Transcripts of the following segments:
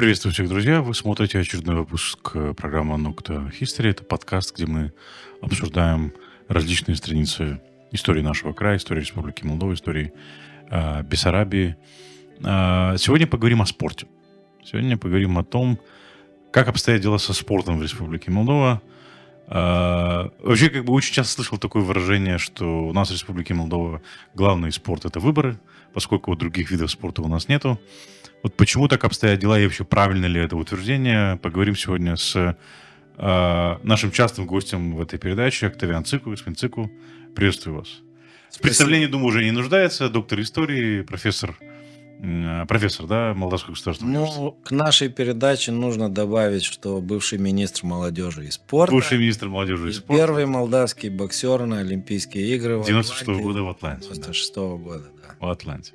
Приветствую всех, друзья! Вы смотрите очередной выпуск программы «Нукта History». Это подкаст, где мы обсуждаем различные страницы истории нашего края, истории Республики Молдова, истории Бессарабии. Сегодня поговорим о спорте. Сегодня поговорим о том, как обстоят дела со спортом в Республике Молдова. Вообще, очень часто слышал такое выражение, что у нас в Республике Молдова главный спорт — это выборы, поскольку вот других видов спорта у нас нету. Вот почему так обстоят дела и вообще правильно ли это утверждение, поговорим сегодня с нашим частым гостем в этой передаче, Октавиан Цику. Господин Цику, приветствую вас. В представлении, думаю, уже не нуждается. Доктор истории, профессор, да, Молдавского государственного университета. К нашей передаче нужно добавить, что бывший министр молодежи и спорта. Бывший министр молодежи и спорта. Первый молдавский боксер на Олимпийские игры. 96-го года в Атланте. 96-го года, да. В Атланте.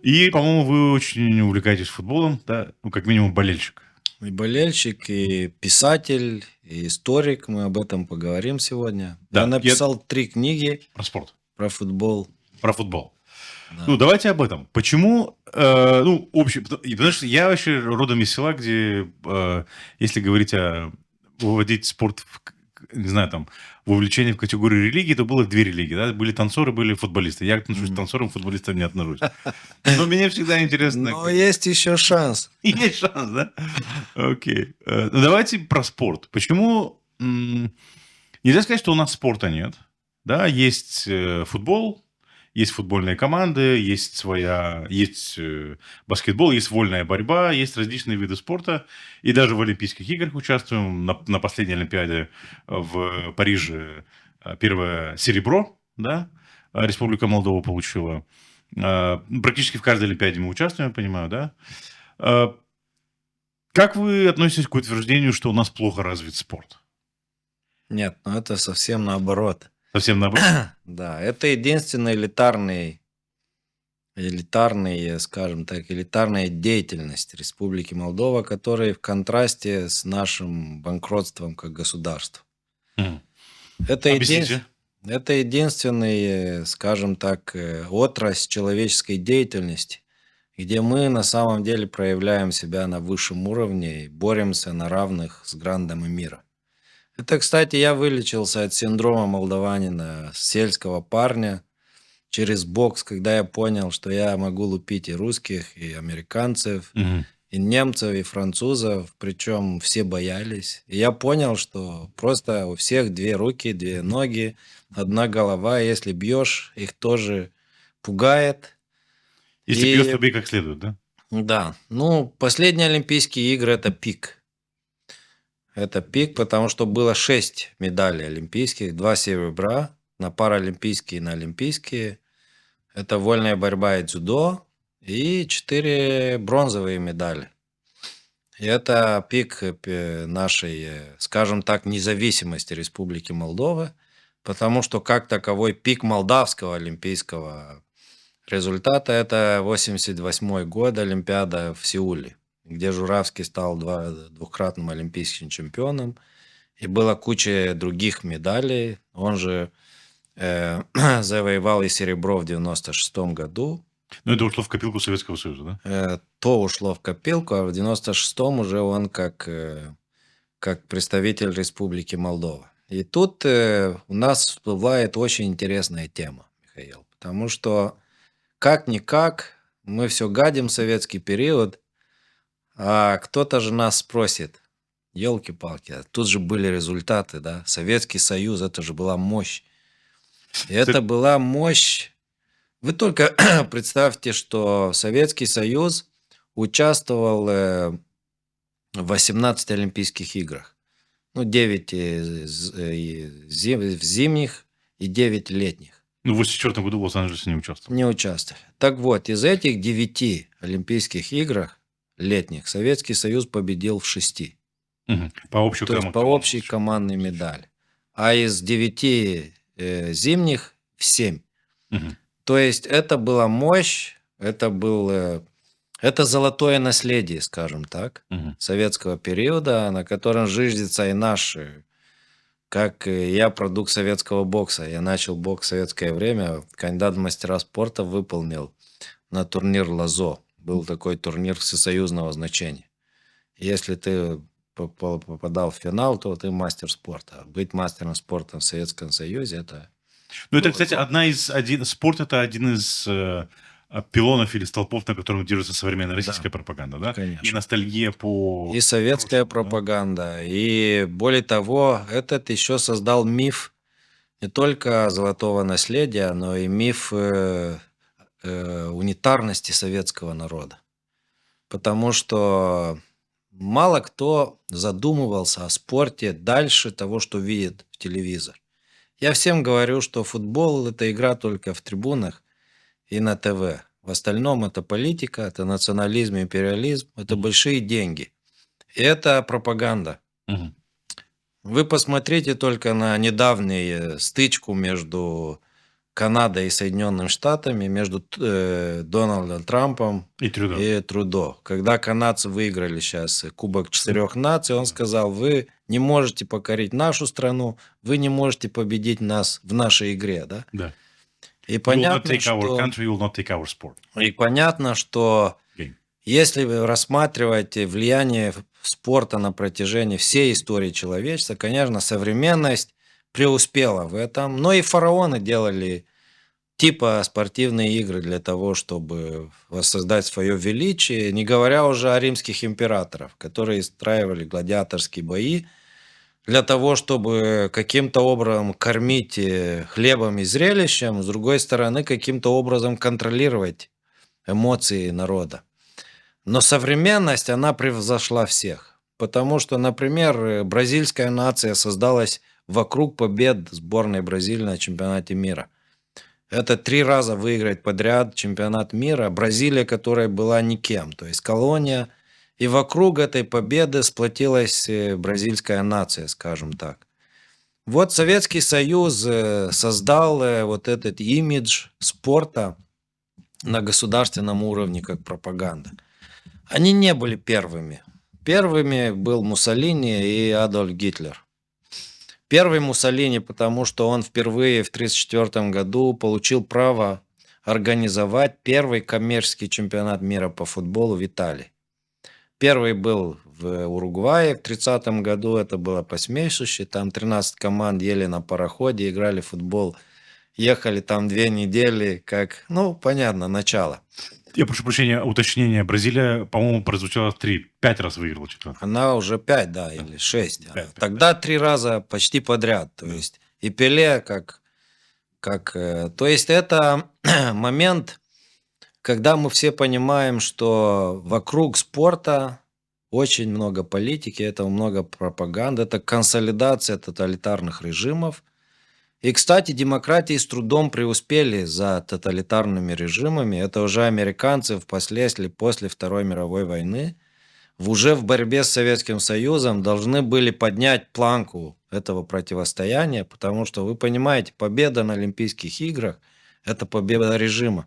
И, по-моему, вы очень увлекаетесь футболом, да? Ну, как минимум, болельщик. И болельщик, и писатель, и историк. Мы об этом поговорим сегодня. Да, я написал 3 книги. Про спорт. Про футбол. Про футбол. Да. Ну, давайте об этом. Почему, потому что я вообще родом из села, где, если говорить выводить спорт, не знаю, там, вовлечение в категорию религии, то было 2 религии, да? Были танцоры, были футболисты. Я отношусь к танцорам, к футболистам не отношусь. Но мне всегда интересно... Но есть еще шанс. Есть шанс, да? Окей. Ну, давайте про спорт. Почему... Нельзя сказать, что у нас спорта нет. Да, есть футбол, есть футбольные команды, есть баскетбол, есть вольная борьба, есть различные виды спорта. И даже в Олимпийских играх участвуем. На последней Олимпиаде в Париже первое серебро, да, Республика Молдова получила. Практически в каждой Олимпиаде мы участвуем, я понимаю, да? Как вы относитесь к утверждению, что у нас плохо развит спорт? Нет, это совсем наоборот. Совсем наоборот? Да, это единственный элитарная деятельность Республики Молдова, которая в контрасте с нашим банкротством как государства. Объясните. Это единственный, скажем так, отрасль человеческой деятельности, где мы на самом деле проявляем себя на высшем уровне и боремся на равных с грандами мира. Это, кстати, я вылечился от синдрома молдаванина, сельского парня, через бокс, когда я понял, что я могу лупить и русских, и американцев, и немцев, и французов, причем все боялись. И я понял, что просто у всех 2 руки, 2 ноги, 1 голова, если бьешь, их тоже пугает. Если бьешь, то бей как следует, да? Да. Ну, последние Олимпийские игры – это пик. Это пик, потому что было 6 медалей олимпийских, 2 серебра на паралимпийские и на олимпийские. Это вольная борьба и дзюдо, и 4 бронзовые медали. И это пик нашей, скажем так, независимости Республики Молдова, потому что как таковой пик молдавского олимпийского результата – это 1988 год, Олимпиада в Сеуле, где Журавский стал 2-кратным олимпийским чемпионом, и была куча других медалей. Он же завоевал и серебро в 1996 году. Ну, это ушло в копилку Советского Союза, да? То ушло в копилку, а в 1996-м уже он как представитель Республики Молдова. И тут у нас всплывает очень интересная тема, Михаил, потому что как-никак мы все гадим советский период, а кто-то же нас спросит, елки-палки, тут же были результаты, да? Советский Союз, это же была мощь. И это была мощь. Вы только представьте, что Советский Союз участвовал в 18 Олимпийских играх. Ну, 9 зимних и 9 летних. Ну, в 1984 году в Лос-Анджелесе не участвовал. Не участвовали. Так вот, из этих 9 Олимпийских играх летних Советский Союз победил в 6. По общей командной медали. А из 9 зимних в 7. То есть это была мощь, это золотое наследие, скажем так, советского периода, на котором зиждется и наш, как я продукт советского бокса. Я начал бокс в советское время, кандидат в мастера спорта выполнил на турнир ЛАЗО. Был такой турнир всесоюзного значения. Если ты попадал в финал, то ты мастер спорта. Быть мастером спорта в Советском Союзе это Ну, это, было кстати, гордо. спорт это один из пилонов или столпов, на котором держится современная Да, российская пропаганда, да? И конечно. ностальгия И по советская прошлому, да? пропаганда. И более того, этот еще создал миф не только золотого наследия, но и миф унитарности советского народа. Потому что мало кто задумывался о спорте дальше того, что видит в телевизор. Я всем говорю, что футбол – это игра только в трибунах и на ТВ. В остальном это политика, это национализм, империализм, это Мгм. большие деньги. И это пропаганда. Мгм. Вы посмотрите только на недавнюю стычку между Канадой и Соединенными Штатами, между Дональдом Трампом И Трюдо. и Трудо. Когда канадцы выиграли сейчас Кубок четырех наций, он Да. сказал, вы не можете покорить нашу страну, вы не можете победить нас в нашей игре. Да? Да. И You will not понятно, take our что, country, you will not take our sport и понятно, что game. если вы рассматриваете влияние спорта на протяжении всей истории человечества, конечно, современность преуспела в этом, но и фараоны делали типа спортивные игры для того, чтобы воссоздать свое величие, не говоря уже о римских императорах, которые устраивали гладиаторские бои для того, чтобы каким-то образом кормить хлебом и зрелищем, с другой стороны, каким-то образом контролировать эмоции народа. Но современность, она превзошла всех. Потому что, например, бразильская нация создалась вокруг побед сборной Бразилии на чемпионате мира. Это 3 раза выиграть подряд чемпионат мира. Бразилия, которая была никем, то есть колония. И вокруг этой победы сплотилась бразильская нация, скажем так. Вот Советский Союз создал вот этот имидж спорта на государственном уровне как пропаганда. Они не были первыми. Первыми был Муссолини и Адольф Гитлер. Первый Муссолини, потому что он впервые в 1934 году получил право организовать первый коммерческий чемпионат мира по футболу в Италии. Первый был в Уругвае в 1930 году, это было посмешище, там 13 команд ели на пароходе, играли в футбол, ехали там 2 недели, как, ну, понятно, начало. Я прошу прощения, уточнение. Бразилия, по-моему, прозвучало 5 раз выиграла чемпионат. Она уже 5, да, Да. или 6. 5, Тогда 3 раза почти подряд. То да. есть и Пеле то есть это момент, когда мы все понимаем, что вокруг спорта очень много политики, это много пропаганды, это консолидация тоталитарных режимов. И, кстати, демократии с трудом преуспели за тоталитарными режимами. Это уже американцы впоследствии, после Второй мировой войны, уже в борьбе с Советским Союзом должны были поднять планку этого противостояния, потому что, вы понимаете, победа на Олимпийских играх – это победа режима.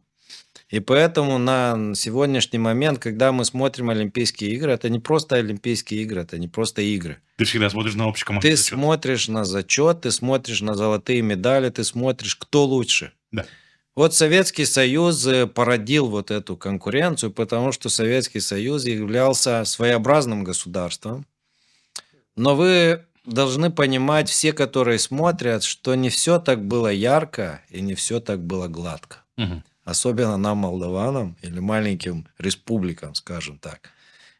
И поэтому на сегодняшний момент, когда мы смотрим Олимпийские игры, это не просто Олимпийские игры, это не просто игры. Ты всегда смотришь на общекомандный Ты зачет. смотришь на зачет, ты смотришь на золотые медали, ты смотришь, кто лучше. Да. Вот Советский Союз породил вот эту конкуренцию, потому что Советский Союз являлся своеобразным государством. Но вы должны понимать, все, которые смотрят, что не все так было ярко и не все так было гладко. Мгм. Особенно нам, молдаванам, или маленьким республикам, скажем так.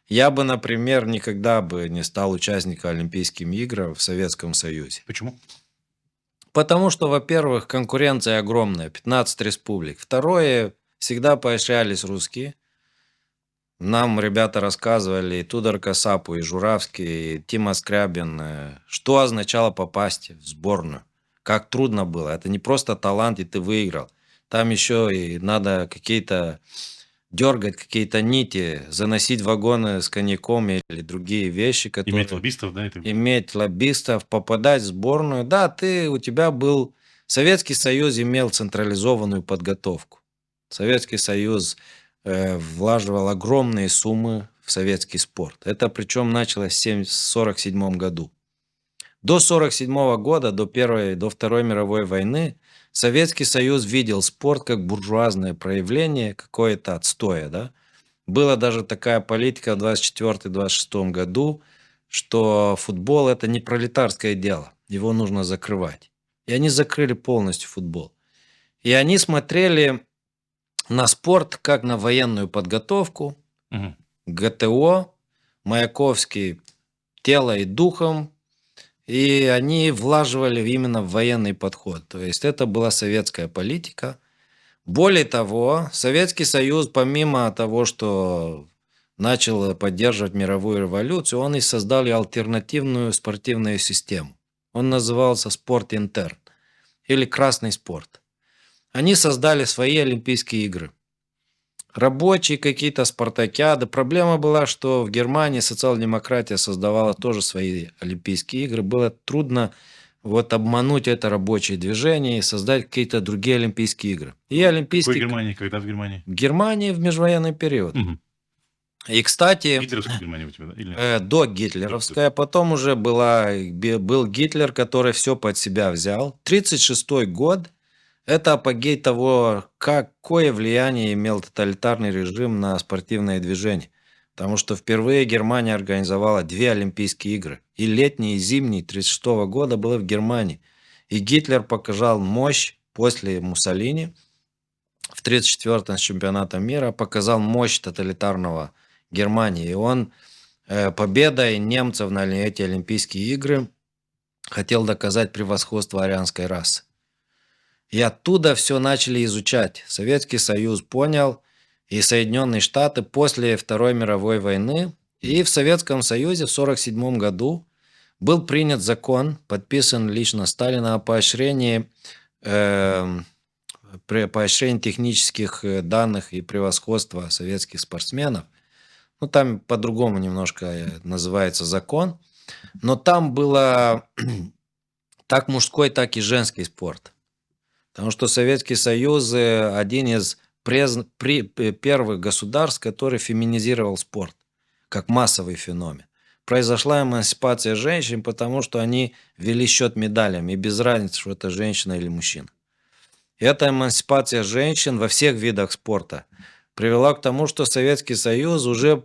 Я бы, например, никогда бы не стал участником Олимпийских игр в Советском Союзе. Почему? Потому что, во-первых, конкуренция огромная, 15 республик. Второе, всегда поощрялись русские. Нам ребята рассказывали, и Тудор Касапу, и Журавский, и Тима Скрябин, что означало попасть в сборную. Как трудно было. Это не просто талант, и ты выиграл. Там еще и надо дергать какие-то нити, заносить вагоны с коньяком или другие вещи, которые... Иметь лоббистов, да? Иметь лоббистов, попадать в сборную. Да, у тебя был... Советский Союз имел централизованную подготовку. Советский Союз влаживал огромные суммы в советский спорт. Это причем началось в 1947 году. До 1947 года, до Второй мировой войны, Советский Союз видел спорт как буржуазное проявление какое-то отстоя, да? Была даже такая политика в 24-26 году, что футбол – это не пролетарское дело, его нужно закрывать. И они закрыли полностью футбол. И они смотрели на спорт как на военную подготовку, Мгм. ГТО, Маяковский тело и духом, и они влаживали именно в военный подход. То есть это была советская политика. Более того, Советский Союз, помимо того, что начал поддерживать мировую революцию, он и создал и альтернативную спортивную систему. Он назывался «Спорт Интерн» или «Красный спорт». Они создали свои Олимпийские игры. Рабочие какие-то спартакиады. Проблема была, что в Германии социал-демократия создавала тоже свои Олимпийские игры. Было трудно вот обмануть это рабочее движение и создать какие-то другие Олимпийские игры. И В какой Олимпийские... Германии? Когда в Германии? В Германии в межвоенный период. Мгм. И, кстати, Гитлеровская Германия у тебя, да? Или нет? до гитлеровская, потом уже был Гитлер, который все под себя взял. 1936 год – это апогей того, какое влияние имел тоталитарный режим на спортивное движение. Потому что впервые Германия организовала 2 Олимпийские игры. И летний, и зимний 1936 года было в Германии. И Гитлер показал мощь после Муссолини в 1934-м с чемпионатом мира, показал мощь тоталитарного Германии. И он победой немцев на эти Олимпийские игры хотел доказать превосходство арианской расы. И оттуда все начали изучать. Советский Союз понял, и Соединенные Штаты после Второй мировой войны. И в Советском Союзе в 1947 году был принят закон, подписан лично Сталина о поощрении технических данных и превосходства советских спортсменов. Ну, там по-другому немножко называется закон. Но там было так мужской, так и женский спорт. Потому что Советский Союз один из первых государств, который феминизировал спорт как массовый феномен. Произошла эмансипация женщин, потому что они вели счет медалям, и без разницы, что это женщина или мужчина. И эта эмансипация женщин во всех видах спорта привела к тому, что Советский Союз уже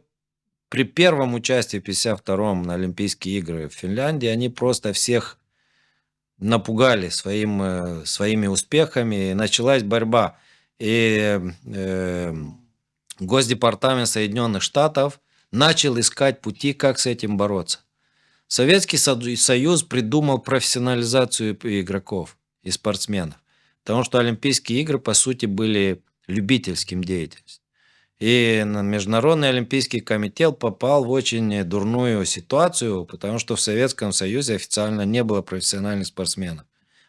при первом участии в 1952-м на Олимпийские игры в Финляндии, они просто всех напугали своими успехами, и началась борьба. И Госдепартамент Соединенных Штатов начал искать пути, как с этим бороться. Советский Союз придумал профессионализацию игроков и спортсменов, потому что Олимпийские игры, по сути, были любительским деятельностью. И Международный Олимпийский комитет попал в очень дурную ситуацию, потому что в Советском Союзе официально не было профессиональных спортсменов.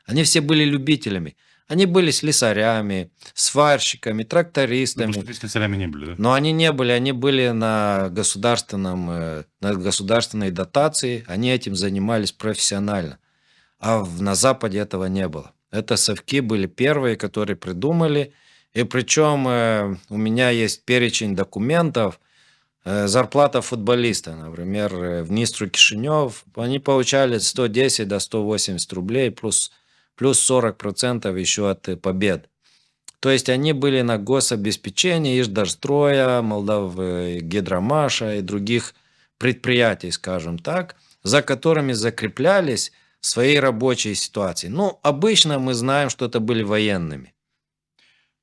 Они все были любителями. Они были слесарями, сварщиками, трактористами. Потому что слесарями не были, да? Но они не были, они были на государственной дотации, они этим занимались профессионально. А на Западе этого не было. Это совки были первые, которые придумали. И причем у меня есть перечень документов, зарплата футболиста, например, в Днистру Кишинев, они получали 110 до 180 рублей, плюс 40% еще от побед. То есть они были на гособеспечении Иждарстроя, Молдавгидромаша и других предприятий, скажем так, за которыми закреплялись свои рабочие ситуации. Ну, обычно мы знаем, что это были военными.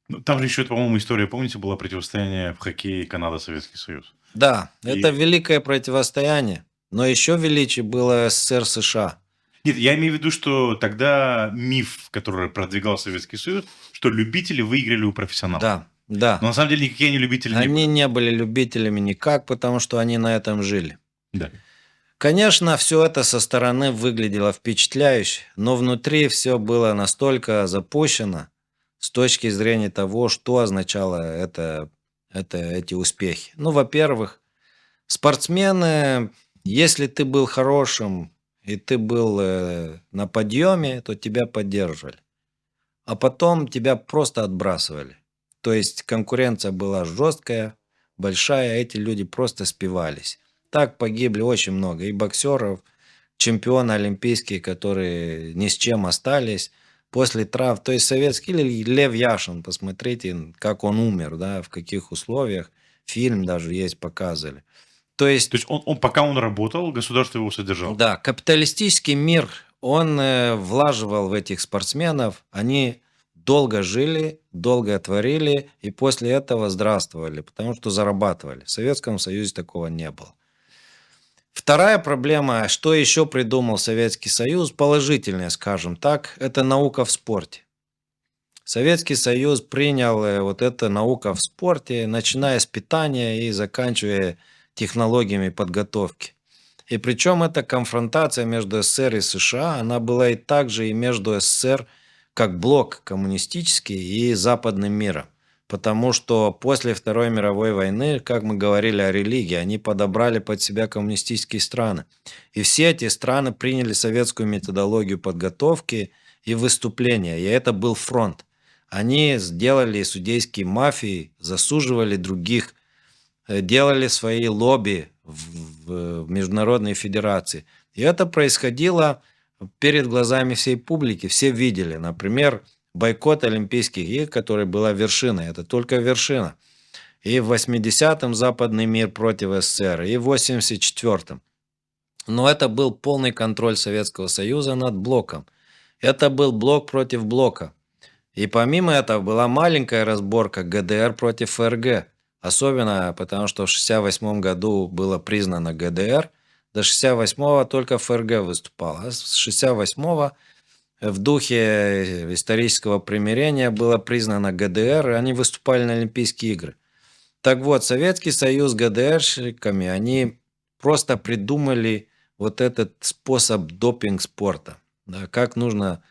Ну, там же еще, по-моему, история, помните, было противостояние в хоккее Канада-Советский Союз. Да, И- это великое противостояние, но еще величие было СССР США. Нет, я имею в виду, что тогда миф, который продвигал Советский Союз, что любители выиграли у профессионалов. Да, да. Но на самом деле никакие они любители не Они были. не были любителями никак, потому что они на этом жили. Да. Конечно, все это со стороны выглядело впечатляюще, но внутри все было настолько запущено с точки зрения того, что означало эти успехи. Ну, во-первых, спортсмены, если ты был хорошим и ты был на подъеме, то тебя поддерживали. А потом тебя просто отбрасывали. То есть конкуренция была жесткая, большая, а эти люди просто спивались. Так погибли очень много и боксеров, чемпионы олимпийские, которые ни с чем остались после травм. То есть советский или Лев Яшин, посмотрите, как он умер, да, в каких условиях. фильм даже есть, показывали. То есть, То есть пока он работал, государство его содержало. да, капиталистический мир, он влаживал в этих спортсменов, они долго жили, долго творили, и после этого здравствовали, потому что зарабатывали. В Советском Союзе такого не было. Вторая проблема, что еще придумал Советский Союз, положительная, скажем так, это наука в спорте. Советский Союз принял вот эта наука в спорте, начиная с питания и заканчивая технологиями подготовки. И причем эта конфронтация между СССР и США, она была и также и между СССР как блок коммунистический и западным миром. Потому что после Второй мировой войны, как мы говорили о религии, они подобрали под себя коммунистические страны. И все эти страны приняли советскую методологию подготовки и выступления. И это был фронт. Они сделали судейские мафии, засуживали других, делали свои лобби в международной федерации. И это происходило перед глазами всей публики. Все видели, например, бойкот Олимпийских игр, который была вершиной. Это только вершина. И в 80-м западный мир против СССР, и в 84-м. Но это был полный контроль Советского Союза над блоком. Это был блок против блока. И помимо этого была маленькая разборка ГДР против ФРГ. Особенно потому, что в 1968 году было признано ГДР. До 1968 только ФРГ выступал. А с 1968 в духе исторического примирения было признано ГДР, и они выступали на Олимпийские игры. Так вот, Советский Союз с ГДРщиками, они просто придумали вот этот способ допинг спорта. Да, как нужно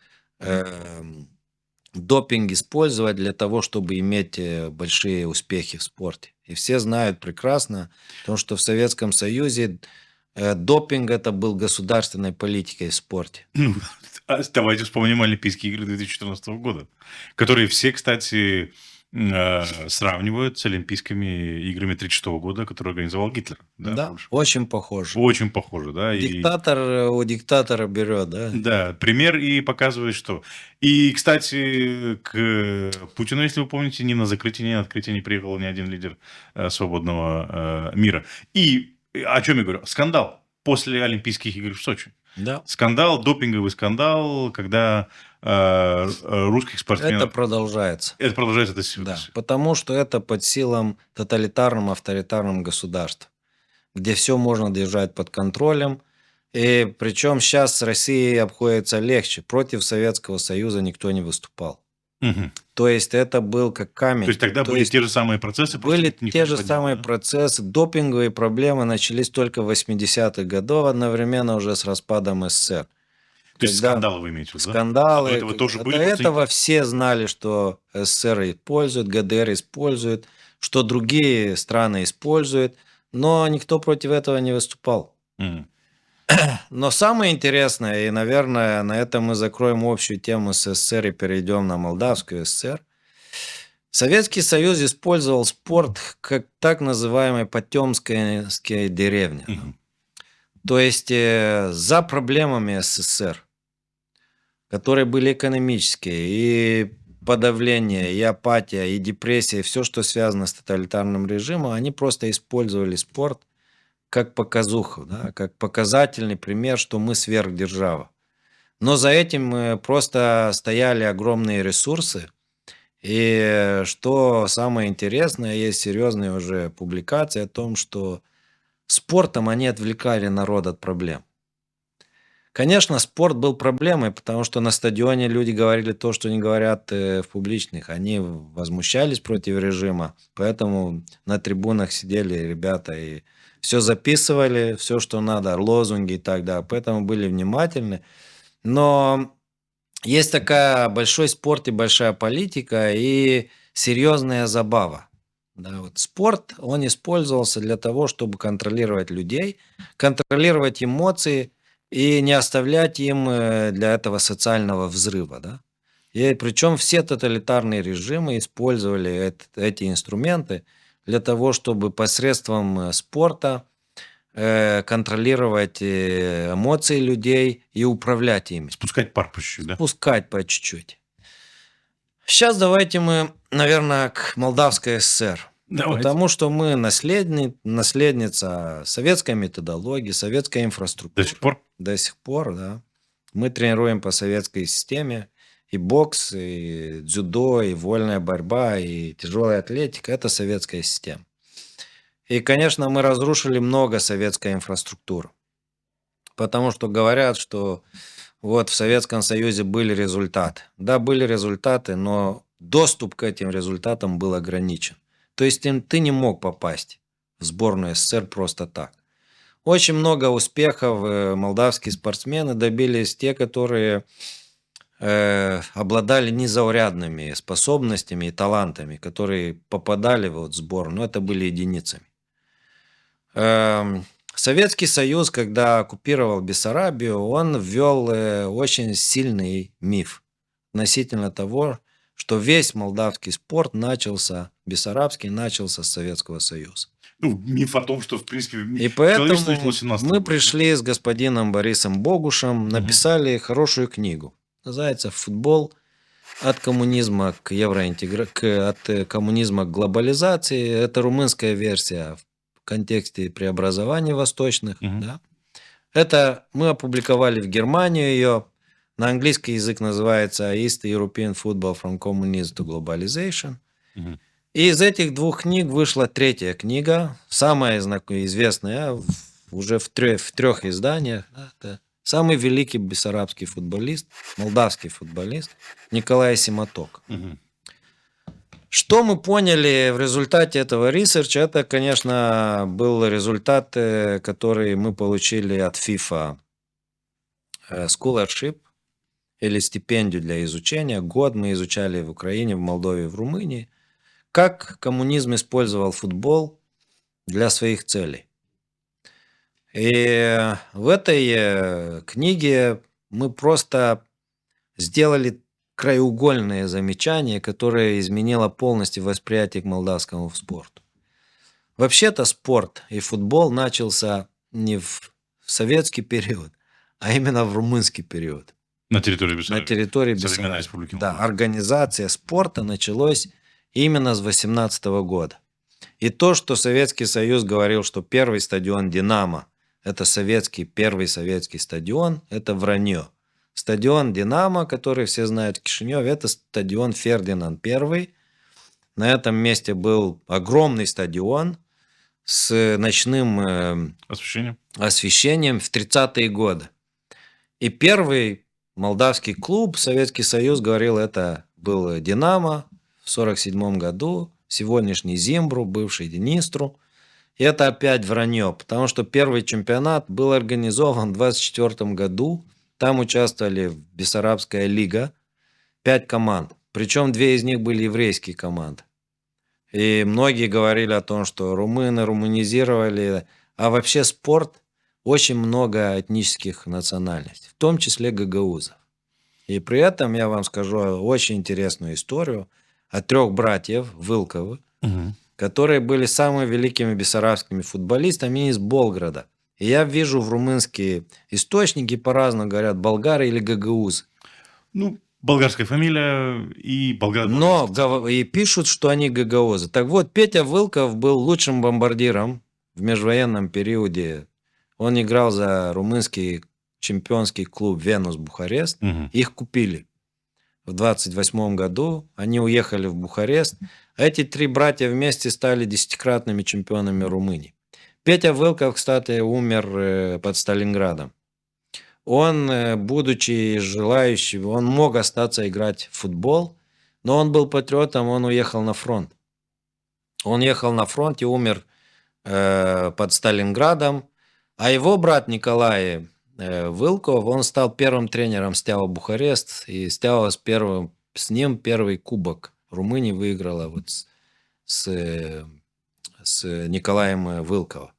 допинг использовать для того, чтобы иметь большие успехи в спорте. И все знают прекрасно, потому что в Советском Союзе допинг это был государственной политикой в спорте. Ну, давайте вспомним Олимпийские игры 2014 года, которые все, кстати, сравнивают с Олимпийскими играми 1936 года, которые организовал Гитлер. Да, очень похоже. Очень похоже, да. Диктатор у диктатора берет, да? Да, пример и показывает, что... И, кстати, к Путину, если вы помните, ни на закрытие, ни на открытие не приехал ни один лидер свободного мира. И о чем я говорю? Скандал после Олимпийских игр в Сочи. Да. Скандал, допинговый скандал, когда русских спортсменов... Это продолжается. Это продолжается до сих пор. Да, потому что это под силам тоталитарным, авторитарным государств, где все можно держать под контролем. И причем сейчас с Россией обходится легче. Против Советского Союза никто не выступал. Угу. То есть это был как камень. То есть тогда были те же самые процессы? Были те же самые процессы. Допинговые проблемы начались только в 80-х годах, одновременно уже с распадом СССР. То есть скандалы вы имеете в виду? Скандалы. А до этого тоже были? До этого все знали, что СССР использует, ГДР использует, что другие страны используют, но никто против этого не выступал. Угу. Но самое интересное, и, наверное, на этом мы закроем общую тему с СССР и перейдем на Молдавскую ССР. Советский Союз использовал спорт как так называемая потёмская деревня. Угу. То есть за проблемами СССР, которые были экономические, и подавление, и апатия, и депрессия, все, что связано с тоталитарным режимом, они просто использовали спорт как показуху, да, как показательный пример, что мы сверхдержава. Но за этим просто стояли огромные ресурсы. И что самое интересное, есть серьезные уже публикации о том, что спортом они отвлекали народ от проблем. Конечно, спорт был проблемой, потому что на стадионе люди говорили то, что не говорят в публичных. Они возмущались против режима, поэтому на трибунах сидели ребята и все записывали, все, что надо, лозунги и так далее. Поэтому были внимательны. Но есть такая большой спорт и большая политика и серьезная забава. Да, вот спорт, он использовался для того, чтобы контролировать людей, контролировать эмоции и не оставлять им для этого социального взрыва. Да? И причем все тоталитарные режимы использовали эти инструменты для того, чтобы посредством спорта контролировать эмоции людей и управлять ими. Спускать пар по чуть-чуть, да? Спускать по чуть-чуть. Сейчас давайте мы, наверное, к Молдавской ССР. Давайте. Потому что мы наследница советской методологии, советской инфраструктуры. До сих пор? До сих пор, да. Мы тренируем по советской системе. И бокс, и дзюдо, и вольная борьба, и тяжелая атлетика – это советская система. И, конечно, мы разрушили много советской инфраструктуры. Потому что говорят, что вот в Советском Союзе были результаты. Да, были результаты, но доступ к этим результатам был ограничен. То есть ты не мог попасть в сборную СССР просто так. Очень много успехов молдавские спортсмены добились, те, которые обладали незаурядными способностями и талантами, которые попадали в сборную, но это были единицами. Советский Союз, когда оккупировал Бессарабию, он ввел очень сильный миф относительно того, что весь молдавский спорт бессарабский начался с Советского Союза. Ну, миф о том, что, в принципе, И поэтому человечество началось в 17 мы году. пришли с господином Борисом Богушем, написали хорошую книгу. Называется «Футбол от коммунизма к от коммунизма к глобализации». Это румынская версия в контексте преобразований восточных. Да? Это мы опубликовали в Германию ее. На английский язык называется East European Football from Communism to Globalization. И из этих двух книг вышла третья книга, самая известная, уже в трех изданиях. Это самый великий бессарабский футболист, молдавский футболист Николай Симаток. Что мы поняли в результате этого ресерча? Это, конечно, был результат, который мы получили от FIFA Scholarship или стипендию для изучения. Год мы изучали в Украине, в Молдове, в Румынии, как коммунизм использовал футбол для своих целей. И в этой книге мы просто сделали краеугольные замечания, которые изменило полностью восприятие к молдавскому спорту. Вообще-то спорт и футбол начался не в советский период, а именно в румынский период. На территории Бессарабии. На территории Современной Бессарабии. Республики Да, Молдова. организация спорта началась именно с 18 года. И то, что Советский Союз говорил, что первый стадион «Динамо» – это первый советский стадион, это вранье. Стадион «Динамо», который все знают в Кишиневе, это стадион Фердинанд I. На этом месте был огромный стадион с ночным освещением в 30-е годы. И первый молдавский клуб, Советский Союз говорил, это был «Динамо» в 1947 году, сегодняшний Зимбру, бывший Днистру. И это опять вранье, потому что первый чемпионат был организован в 1924 году. Там участвовали Бессарабская лига, 5 команд. Причем 2 из них были еврейские команды. И многие говорили о том, что румыны румынизировали. А вообще спорт очень много этнических национальностей, в том числе гагаузов. И при этом я вам скажу очень интересную историю о 3 братьев Вылковых, которые были самыми великими бессарабскими футболистами из Болграда. И я вижу в румынские источники по-разному говорят болгары или гагаузы. Ну, болгарская фамилия и болгар. Но и пишут, что они гагаузы. Так вот, Петя Вылков был лучшим бомбардиром в межвоенном периоде. Он играл за румынский чемпионский клуб «Венус Бухарест». Их купили в 1928 году. Они уехали в Бухарест. Эти 3 братья вместе стали 10-кратными чемпионами Румынии. Петя Вылков, кстати, умер под Сталинградом. Он, будучи желающим, он мог остаться играть в футбол, но он был патриотом, он уехал на фронт. Он ехал на фронт и умер под Сталинградом. А его брат Николай Вылков, он стал первым тренером Стява Бухарест, и Стява с ним первый кубок Румынии выиграла вот с Николаем Вылковым.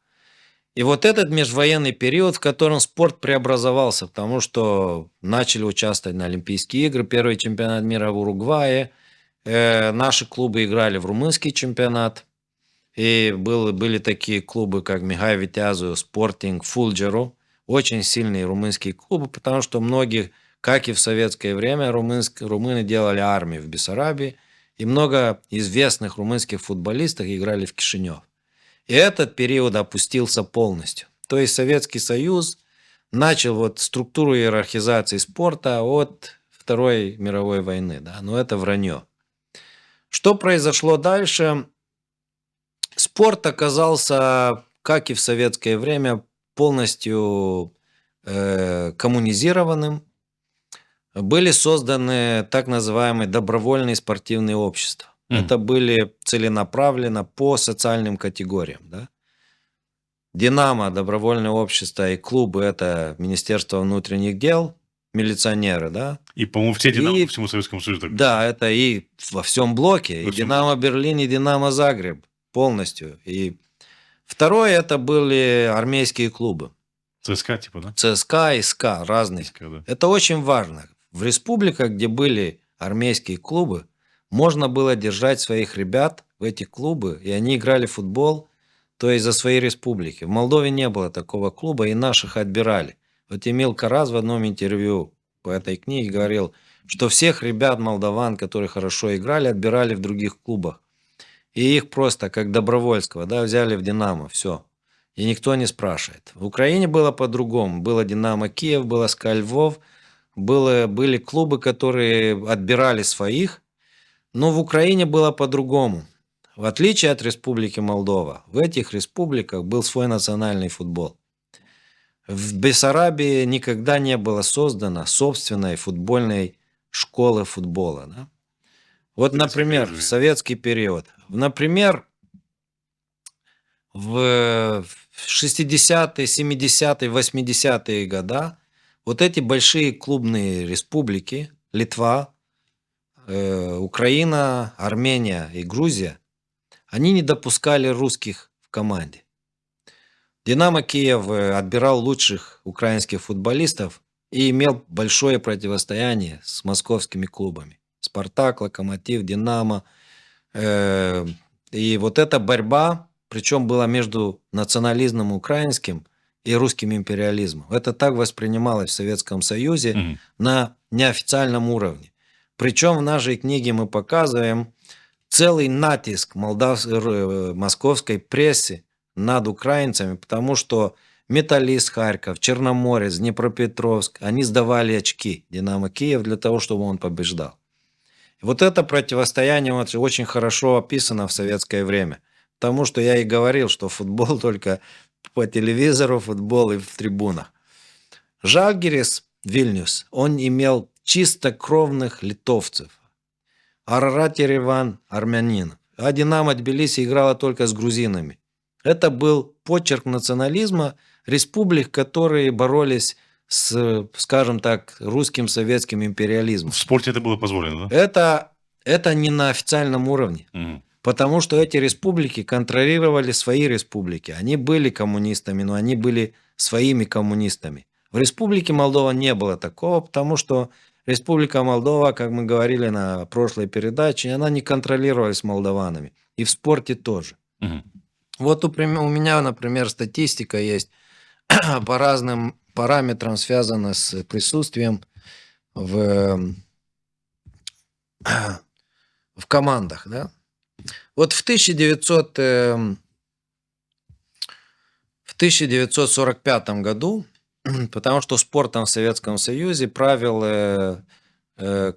И вот этот межвоенный период, в котором спорт преобразовался, потому что начали участвовать на Олимпийские игры, первый чемпионат мира в Уругвае, наши клубы играли в румынский чемпионат, и были такие клубы, как Михай Витязу, Спортинг, Фулджеру, очень сильные румынские клубы, потому что многие, как и в советское время, румыны делали армию в Бессарабии, И много известных румынских футболистов играли в Кишинев. И этот период опустился полностью. То есть Советский Союз начал вот структуру иерархизации спорта от Второй мировой войны. Да? Но это вранье. Что произошло дальше? Спорт оказался, как и в советское время, полностью коммунизированным. Были созданы так называемые добровольные спортивные общества. Это были целенаправленно по социальным категориям. Да? «Динамо», добровольное общество и клубы – это Министерство внутренних дел, милиционеры, да? И, по-моему, все «Динамо» по всему Советскому Союзу. Да, это и во всем блоке. И «Динамо» Берлин, и «Динамо» Загреб полностью. И второе – это были армейские клубы. ЦСКА, типа, да? ЦСКА и СКА, разные. ЦСКА, да. Это очень важно. В республиках, где были армейские клубы, можно было держать своих ребят в эти клубы, и они играли в футбол, то есть за свои республики. В Молдове не было такого клуба, и наших отбирали. Вот Эмил Караз в одном интервью по этой книге говорил, что всех ребят молдаван, которые хорошо играли, отбирали в других клубах. И их просто, как Добровольского, да, взяли в «Динамо», все. И никто не спрашивает. В Украине было по-другому. Было «Динамо» Киев, было «СКА Львов», были клубы, которые отбирали своих. Но в Украине было по-другому. В отличие от Республики Молдова, в этих республиках был свой национальный футбол. В Бессарабии никогда не было создано собственной футбольной школы футбола. Да? Вот, например, в советский период. Например, в 60-е, 70-е, 80-е годы вот эти большие клубные республики, Литва, Украина, Армения и Грузия, они не допускали русских в команде. «Динамо» Киев отбирал лучших украинских футболистов и имел большое противостояние с московскими клубами. «Спартак», «Локомотив», «Динамо». И вот эта борьба, причем была между национализмом украинским и русским империализмом. Это так воспринималось в Советском Союзе на неофициальном уровне. Причем в нашей книге мы показываем целый натиск московской прессы над украинцами, потому что «Металлист» Харьков, Черноморец, Днепропетровск, они сдавали очки «Динамо» Киев для того, чтобы он побеждал. И вот это противостояние очень хорошо описано в советское время. Потому что я и говорил, что футбол только по телевизору, футбол и в трибунах. Žalgiris Вильнюс, он имел чистокровных литовцев. Арарат Ереван армянин. А «Динамо» Тбилиси играла только с грузинами. Это был почерк национализма республик, которые боролись с, скажем так, русским советским империализмом. В спорте это было позволено, да? Это не на официальном уровне. Потому что эти республики контролировали свои республики. Они были коммунистами, но они были своими коммунистами. В Республике Молдова не было такого, потому что Республика Молдова, как мы говорили на прошлой передаче, она не контролировалась молдаванами. И в спорте тоже. Вот у меня, например, статистика есть по разным параметрам, связана с присутствием в командах. Да? Вот в 1945 году, потому что спортом в Советском Союзе правил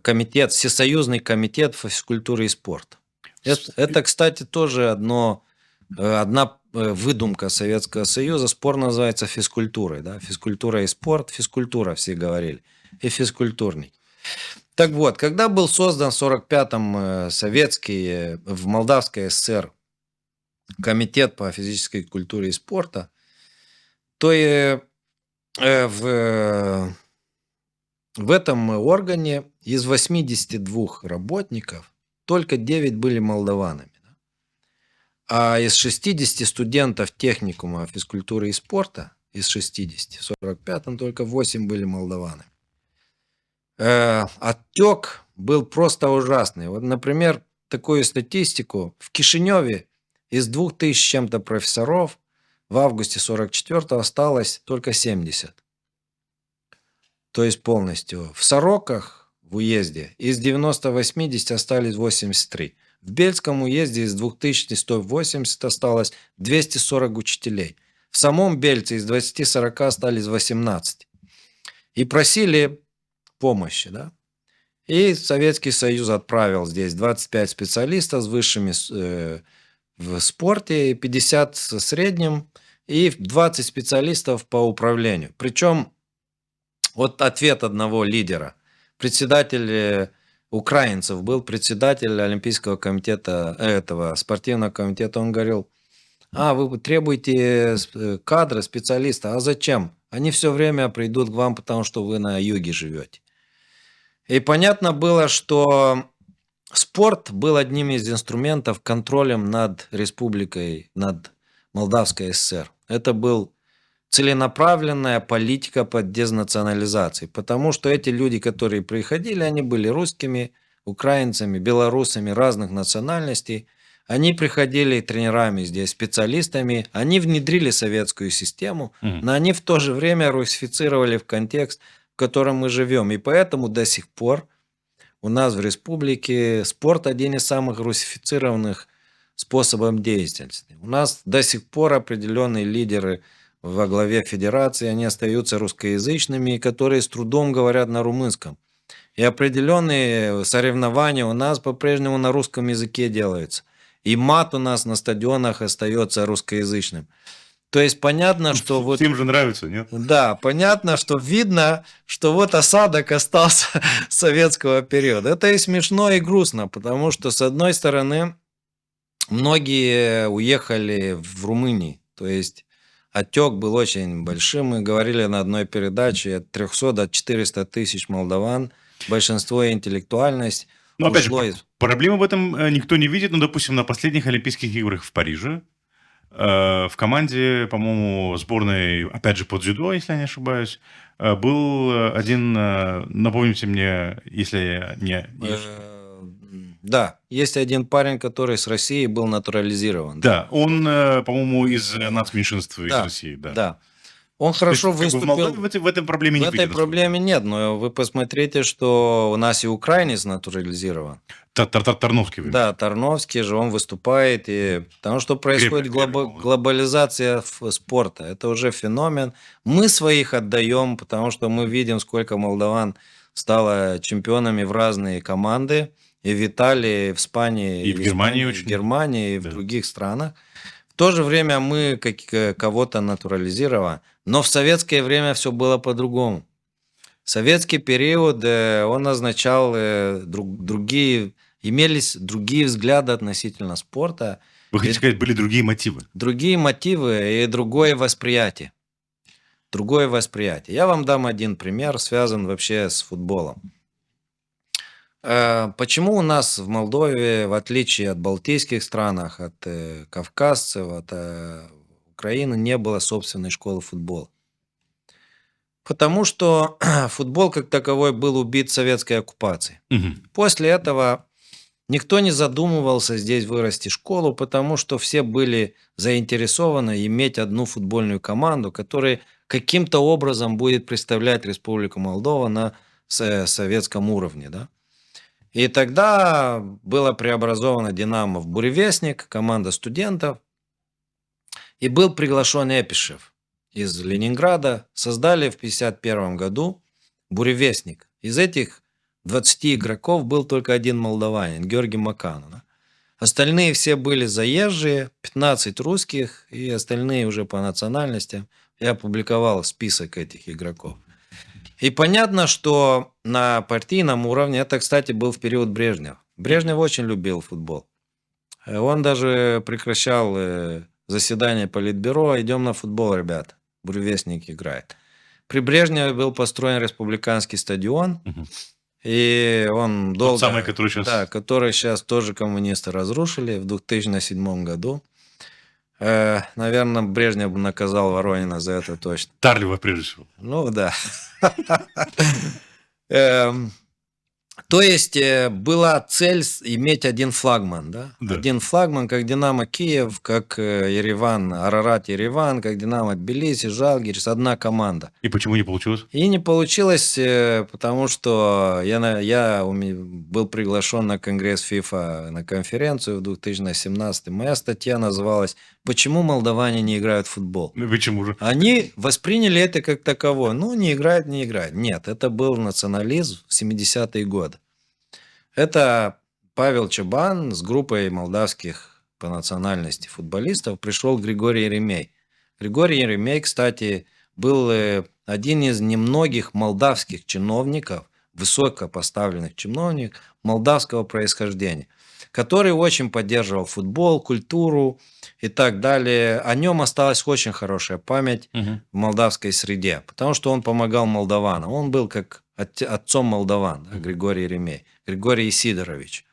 комитет, Всесоюзный комитет по физкультуре и спорту. Это, кстати, тоже одна выдумка Советского Союза. Спорт называется физкультурой. Да? Физкультура и спорт. Физкультура, все говорили. И физкультурник. Так вот, когда был создан в 1945-м советский, в Молдавской ССР комитет по физической культуре и спорту, то и в этом органе из 82 работников только 9 были молдаванами. А из 60 студентов техникума физкультуры и спорта, из 60, в 1945-м только 8 были молдаванами. Оттек был просто ужасный. Вот, например, такую статистику. В Кишиневе из 2000 с чем-то профессоров в августе 1944 осталось только 70. То есть полностью. В Сороках, в уезде. Из 90-80 остались 83. В Бельском уезде из 2180 осталось 240 учителей. В самом Бельце из 20-40 остались 18. И просили помощи, да? И Советский Союз отправил здесь 25 специалистов с высшими в спорте, 50 со средним и 20 специалистов по управлению. Причем вот ответ одного лидера. Председатель украинцев был председатель Олимпийского комитета, этого спортивного комитета. Он говорил: вы требуете кадры, специалиста. А зачем? Они все время придут к вам, потому что вы на юге живете. И понятно было, что спорт был одним из инструментов контролем над республикой, над Молдавской ССР. Это был целенаправленная политика по дезнационализации, потому что эти люди, которые приходили, они были русскими, украинцами, белорусами разных национальностей. Они приходили тренерами здесь, специалистами, они внедрили советскую систему, но они в то же время русифицировали в контекст, в котором мы живем. И поэтому до сих пор у нас в республике спорт один из самых русифицированных способов деятельности. У нас до сих пор определенные лидеры во главе федерации, они остаются русскоязычными, которые с трудом говорят на румынском. И определенные соревнования у нас по-прежнему на русском языке делаются. И мат у нас на стадионах остается русскоязычным. То есть понятно, что вот... Всем же нравится, нет? Да, понятно, что видно, что вот осадок остался с советского периода. Это и смешно, и грустно, потому что, с одной стороны, многие уехали в Румынию. То есть отек был очень большим. Мы говорили на одной передаче: от 300 до 400 тысяч молдаван, большинство интеллектуальность. Но опять же, проблемы в этом никто не видит. Ну, допустим, на последних Олимпийских играх в Париже в команде, по-моему, сборной, опять же, по дзюдо, если я не ошибаюсь, был один, напомните мне, если не... Да, есть один парень, который с России был натурализирован. Да, он, по-моему, из нацменьшинств из России. Да. Он хорошо выступил. В Молдове в этой проблеме не В этой проблеме нет, но вы посмотрите, что у нас и украинец натурализирован. Тарновский. Да, Тарновский же, он выступает, и потому что происходит глобализация спорта. Это уже феномен. Мы своих отдаем, потому что мы видим, сколько молдаван стало чемпионами в разные команды. И в Италии, и в Испании, и в Германии, в Германии, и в других странах. В то же время мы кого-то натурализировали. Но в советское время все было по-другому. Советский период, он означал имелись другие взгляды относительно спорта. Вы хотите сказать, были другие мотивы? Другие мотивы и другое восприятие. Другое восприятие. Я вам дам один пример, связан вообще с футболом. Почему у нас в Молдове, в отличие от балтийских стран, от кавказцев, от Украины, не было собственной школы футбола? Потому что футбол как таковой был убит советской оккупацией. После этого никто не задумывался здесь вырасти школу, потому что все были заинтересованы иметь одну футбольную команду, которая каким-то образом будет представлять Республику Молдова на советском уровне, да? И тогда было преобразовано «Динамо» в «Буревестник», команда студентов. И был приглашен Эпишев из Ленинграда. Создали в 1951 году «Буревестник». Из этих 20 игроков был только один молдаванин, Георгий Макану. Да? Остальные все были заезжие, 15 русских, и остальные уже по национальностям. Я опубликовал список этих игроков. И понятно, что на партийном уровне, это, кстати, был в период Брежнева. Брежнев очень любил футбол. Он даже прекращал заседание политбюро: идем на футбол, ребята, Буревестник играет. При Брежневе был построен республиканский стадион, и он долго... Тот самый, который сейчас... Да, который сейчас тоже коммунисты разрушили в 2007 году. Наверное, Брежнев наказал Воронина за это точно. Тарлева, прежде всего. Ну, да. То есть была цель иметь один флагман, да? Да. Один флагман, как Динамо Киев, как Ереван, Арарат Ереван, как Динамо Тбилиси, Жалгирис, одна команда. И почему не получилось? И не получилось, потому что я был приглашен на Конгресс ФИФА на конференцию в 2017. Моя статья называлась «Почему молдаване не играют в футбол?». Почему же? Они восприняли это как таковое. Ну, не играют, не играют. Нет, это был национализм в 70-е годы. Это Павел Чабан с группой молдавских по национальности футболистов пришел Григорий Еремей. Григорий Еремей, кстати, был один из немногих молдавских чиновников, высокопоставленных чиновников молдавского происхождения, который очень поддерживал футбол, культуру и так далее. О нем осталась очень хорошая память в молдавской среде, потому что он помогал молдаванам. Он был как отцом молдаван, Григорий Еремей, Григорий Сидорович.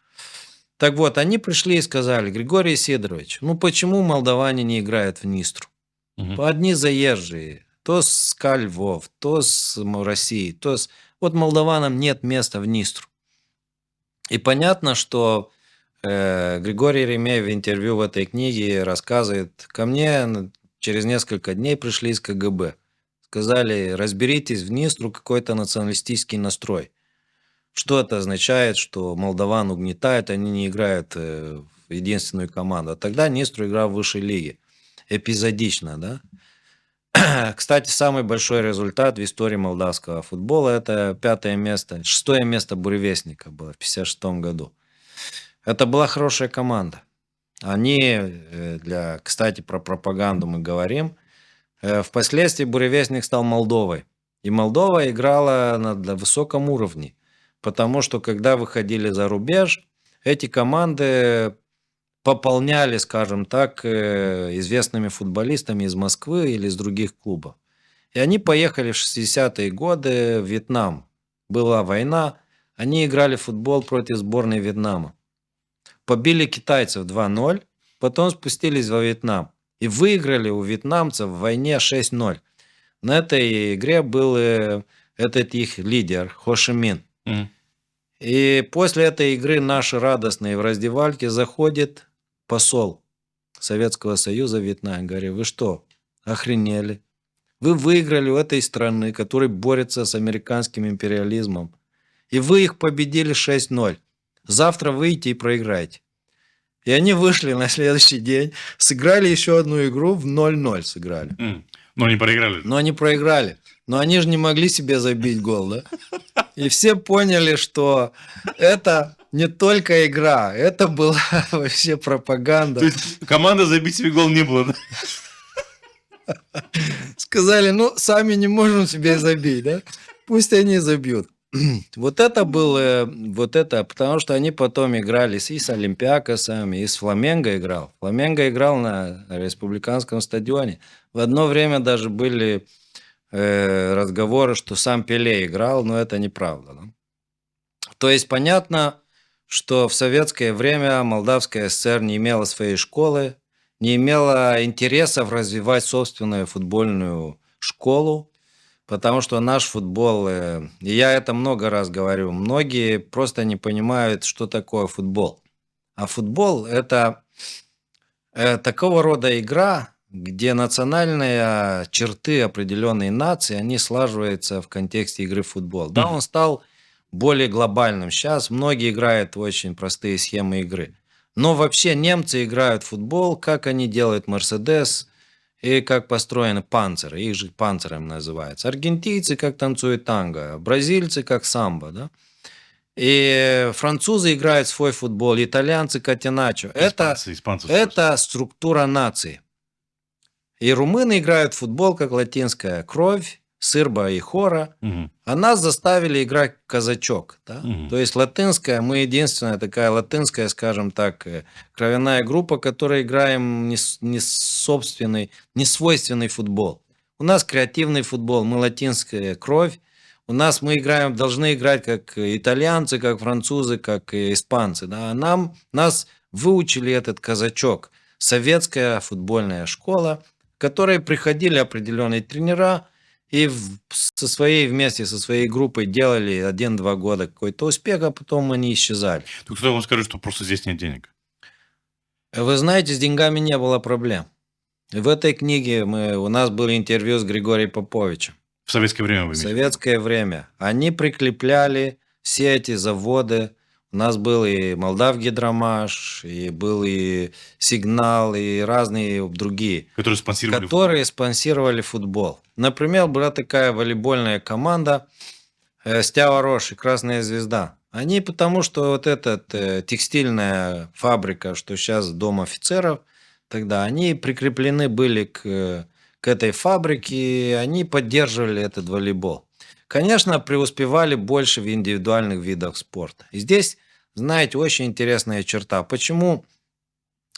Так вот, они пришли и сказали: Григорий Сидорович, ну почему молдаване не играют в Нистру? Одни заезжие, то с Львов, то с России, то с... Вот молдаванам нет места в Нистру. И понятно, что Григорий Еремей в интервью в этой книге рассказывает: ко мне через несколько дней пришли из КГБ. Сказали: разберитесь, в Нистру какой-то националистический настрой. Что это означает, что молдаван угнетают, они не играют в единственную команду. А тогда Нистру играл в высшей лиге. Эпизодично, да? Кстати, самый большой результат в истории молдавского футбола – это 5-е место, 6-е место Буревестника было в 1956 году. Это была хорошая команда. Они, кстати, про пропаганду мы говорим. Впоследствии Буревестник стал Молдовой. И Молдова играла на высоком уровне. Потому что, когда выходили за рубеж, эти команды пополняли, скажем так, известными футболистами из Москвы или из других клубов. И они поехали в 60-е годы в Вьетнам. Была война, они играли в футбол против сборной Вьетнама. Побили китайцев 2-0, потом спустились во Вьетнам. И выиграли у вьетнамцев в войне 6-0. На этой игре был этот их лидер Хо Ши Мин. И после этой игры наши радостные в раздевальке заходит посол Советского Союза в Вьетнаме. Говорит: вы что, охренели? Вы выиграли у этой страны, которая борется с американским империализмом. И вы их победили 6-0. Завтра выйдите и проиграете. И они вышли на следующий день, сыграли еще одну игру, в 0-0 сыграли. Но не проиграли. Но они проиграли. Но они же не могли себе забить гол, да? И все поняли, что это не только игра, это была вообще пропаганда. То есть команда забить себе гол не было, да? Сказали: ну, сами не можем себе забить, да? Пусть они забьют. Вот это было, потому что они потом играли и с Олимпиакосом, и с Фламенго играл. Фламенго играл на республиканском стадионе. В одно время даже были разговоры, что сам Пеле играл, но это неправда. Да? То есть понятно, что в советское время Молдавская ССР не имела своей школы, не имела интересов развивать собственную футбольную школу, потому что наш футбол, и я это много раз говорю, многие просто не понимают, что такое футбол. А футбол – это такого рода игра, где национальные черты определенной нации, они слаживаются в контексте игры в футбол. Да, он стал более глобальным. Сейчас многие играют в очень простые схемы игры. Но вообще немцы играют в футбол, как они делают Мерседес, и как построены панциры, их же панциром называются. Аргентинцы как танцуют танго, бразильцы как самбо, да? И французы играют свой футбол, итальянцы катеначо. Это структура нации. И румыны играют в футбол как латинская кровь, сырба и хора. А нас заставили играть казачок. Да? То есть латинская, мы единственная такая латинская, скажем так, кровяная группа, которая играем не собственный, не свойственный футбол. У нас креативный футбол, мы латинская кровь. У нас мы играем, должны играть как итальянцы, как французы, как испанцы. Да? Нас выучили этот казачок. Советская футбольная школа, в которой приходили определенные тренера, и вместе со своей группой делали 1-2 года какой-то успех, а потом они исчезали. Тут кто вам скажет, что просто здесь нет денег? Вы знаете, с деньгами не было проблем. В этой книге у нас было интервью с Григорием Поповичем. В советское время вы В имеете? советское время. Они прикрепляли все эти заводы. У нас был и Молдавгидромаш, и был и Сигнал, и разные другие, Которые спонсировали которые спонсировали футбол. Например, была такая волейбольная команда Стява Рош и Красная Звезда. Они потому, что вот эта текстильная фабрика, что сейчас Дом офицеров, тогда они прикреплены были к этой фабрике, и они поддерживали этот волейбол. Конечно, преуспевали больше в индивидуальных видах спорта. И здесь, знаете, очень интересная черта. Почему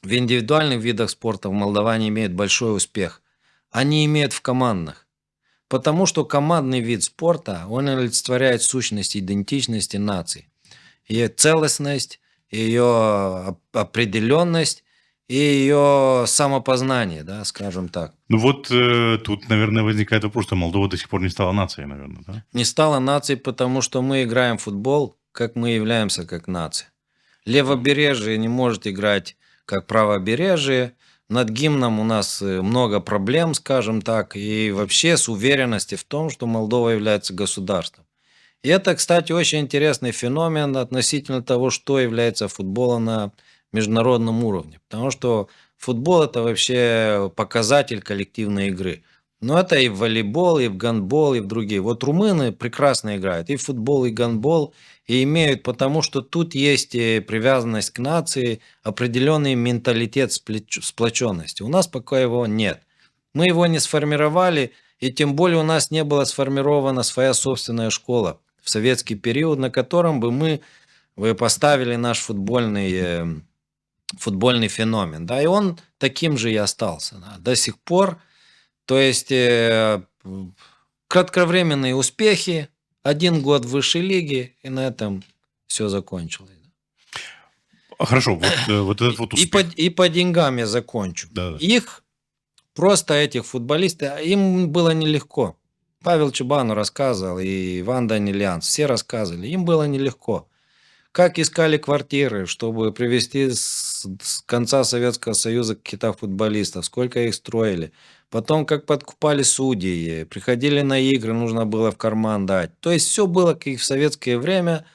в индивидуальных видах спорта в Молдаване имеют большой успех? Они имеют в командных. Потому что командный вид спорта, он олицетворяет сущность идентичности нации. Ее целостность, ее определенность и ее самопознание, да, скажем так. Ну вот тут, наверное, возникает вопрос, что Молдова до сих пор не стала нацией, наверное, да? Не стала нацией, потому что мы играем в футбол, как мы являемся как нация. Левобережье не может играть как правобережье. Над гимном у нас много проблем, скажем так, и вообще с уверенностью в том, что Молдова является государством. И это, кстати, очень интересный феномен относительно того, что является футболом на международном уровне. Потому что футбол – это вообще показатель коллективной игры. Но это и в волейбол, и в гандбол, и в другие. Вот румыны прекрасно играют и в футбол, и гандбол, и имеют, потому что тут есть привязанность к нации, определенный менталитет сплоченности. У нас пока его нет. Мы его не сформировали, и тем более у нас не была сформирована своя собственная школа в советский период, на котором бы мы поставили наш футбольный феномен. Да, и он таким же и остался. Да, до сих пор. То есть кратковременные успехи, 1 год в высшей лиге, и на этом все закончилось. Хорошо, вот этот вот успех. И по деньгам я закончу. Да. Их просто, этих футболистов, им было нелегко. Павел Чубану рассказывал, и Иван Данильянс, все рассказывали, им было нелегко. Как искали квартиры, чтобы привезти с конца Советского Союза каких-то футболистов, сколько их строили. Потом, как подкупали судьи, приходили на игры, нужно было в карман дать. То есть все было, как и в советское время,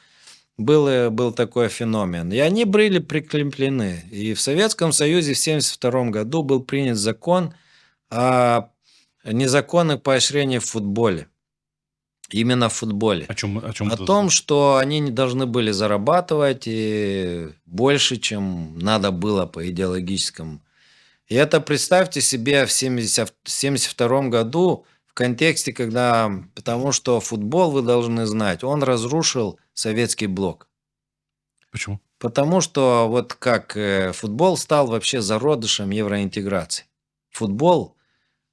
был такой феномен. И они были прикреплены. И в Советском Союзе в 1972 году был принят закон о незаконном поощрении в футболе. Именно в футболе. О чем О том, что они не должны были зарабатывать больше, чем надо было по идеологическому. И это, представьте себе, в 1972 году в контексте, потому что футбол, вы должны знать, он разрушил советский блок. Почему? Потому что вот как футбол стал вообще зародышем евроинтеграции. Футбол